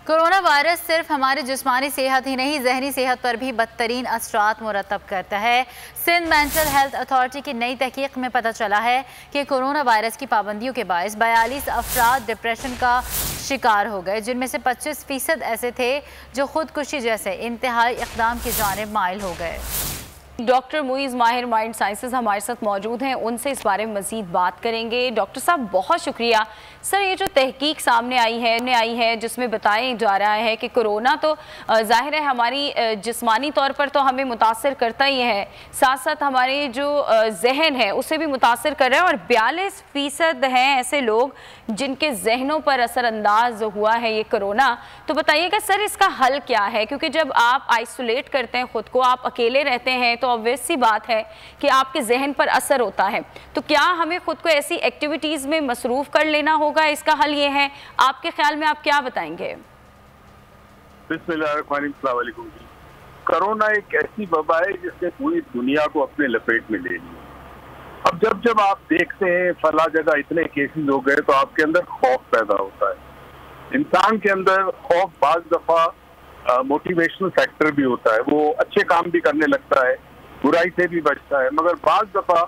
Corona virus सिर्फ हमारी जिस्मानी सेहत ही नहीं, जहनी सेहत पर भी बदतरीन असरात मुरतब करता है। सिंध मेंटल हेल्थ अथॉरिटी की नई तहकीक में पता चला है कि कोरोना वायरस की पाबंदियों के बायस 42 अफराद डिप्रेशन का शिकार हो गए, जिनमें से 25% ऐसे थे जो खुदकुशी जैसे इंतहाई इक़दाम की जानिब माइल हो गए। डॉक्टर मुइज़ माहिर माइंड साइंसेज हमारे साथ मौजूद हैं, उनसे इस बारे में मज़ीद बात करेंगे। डॉक्टर साहब बहुत शुक्रिया। सर, ये जो तहकीक सामने आई है जिसमें बताया जा रहा है कि कोरोना तो ज़ाहिर है हमारी जिस्मानी तौर पर तो हमें मुतासर करता ही है, साथ साथ हमारे जो जहन है उसे भी मुतासर कर रहा है, और 42% हैं ऐसे लोग जिनके जहनों पर असरअंदाज हुआ है ये कोरोना। तो बताइएगा सर, इसका हल क्या है? क्योंकि जब आप आइसोलेट करते हैं ख़ुद को, आप अकेले रहते हैं, तो ऑब्वियस सी बात है कि आपके जहन पर असर होता है। तो क्या हमें खुद को ऐसी एक्टिविटीज़ में मसरूफ़ कर लेना होगा? इसका हल ये है, आपके ख्याल में आप क्या बताएंगे? बिस्मिल्लाहिर्रहमानिर्रहीम। कोरोना एक ऐसी वबा है जिसने पूरी दुनिया को अपने लपेट में ले लिया। अब जब जब आप देखते हैं फला जगह इतने केसेस हो गए, तो आपके अंदर खौफ पैदा होता है। इंसान के अंदर खौफ बाज दफा मोटिवेशनल फैक्टर भी होता है, वो अच्छे काम भी करने लगता है, बुराई से भी बचता है। मगर बाज दफा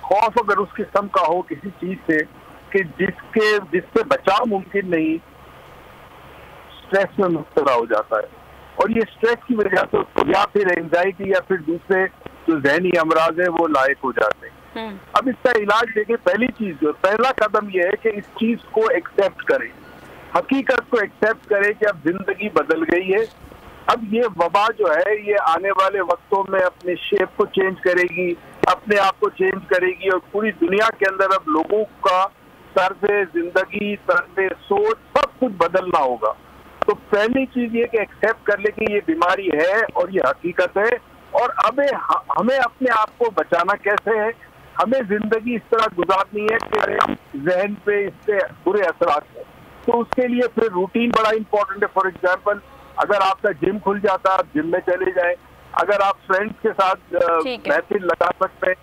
खौफ अगर उस किस्म का हो किसी चीज से कि जिससे बचाव मुमकिन नहीं, स्ट्रेस में मुब्तला हो जाता है, और ये स्ट्रेस की वजह से या फिर एंजाइटी या फिर दूसरे जो जहनी अमराज है वो लायक हो जाते हैं। अब इसका इलाज देखिए, पहला कदम ये है कि इस चीज को एक्सेप्ट करें, हकीकत को एक्सेप्ट करें कि अब जिंदगी बदल गई है। अब ये वबा जो है ये आने वाले वक्तों में अपने शेप को चेंज करेगी, अपने आप को चेंज करेगी, और पूरी दुनिया के अंदर अब लोगों का तर्ज़े जिंदगी, तर्ज़े सोच सब कुछ बदलना होगा। तो पहली चीज ये कि एक्सेप्ट कर ले कि ये बीमारी है और ये हकीकत है, और अब हमें अपने आप को बचाना कैसे है। हमें जिंदगी इस तरह गुजारनी है कि जहन पे इससे बुरे असरात हैं, तो उसके लिए फिर रूटीन बड़ा इंपॉर्टेंट है। फॉर एग्जाम्पल, अगर आपका जिम खुल जाता है, आप जिम में चले जाए। अगर आप फ्रेंड्स के साथ महफिल लगा सकते हैं,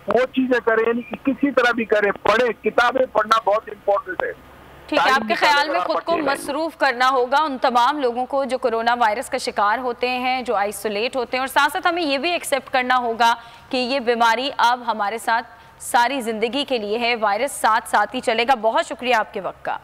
वो चीजें करें, किसी तरह भी करें, पढ़े, किताबें पढ़ना बहुत इंपॉर्टेंट है। ठीक है, आपके ख्याल में खुद को मसरूफ करना होगा उन तमाम लोगों को जो कोरोना वायरस का शिकार होते हैं, जो आइसोलेट होते हैं, और साथ साथ हमें ये भी एक्सेप्ट करना होगा कि ये बीमारी अब हमारे साथ सारी जिंदगी के लिए है, वायरस साथ साथ ही चलेगा। बहुत शुक्रिया आपके वक्त का।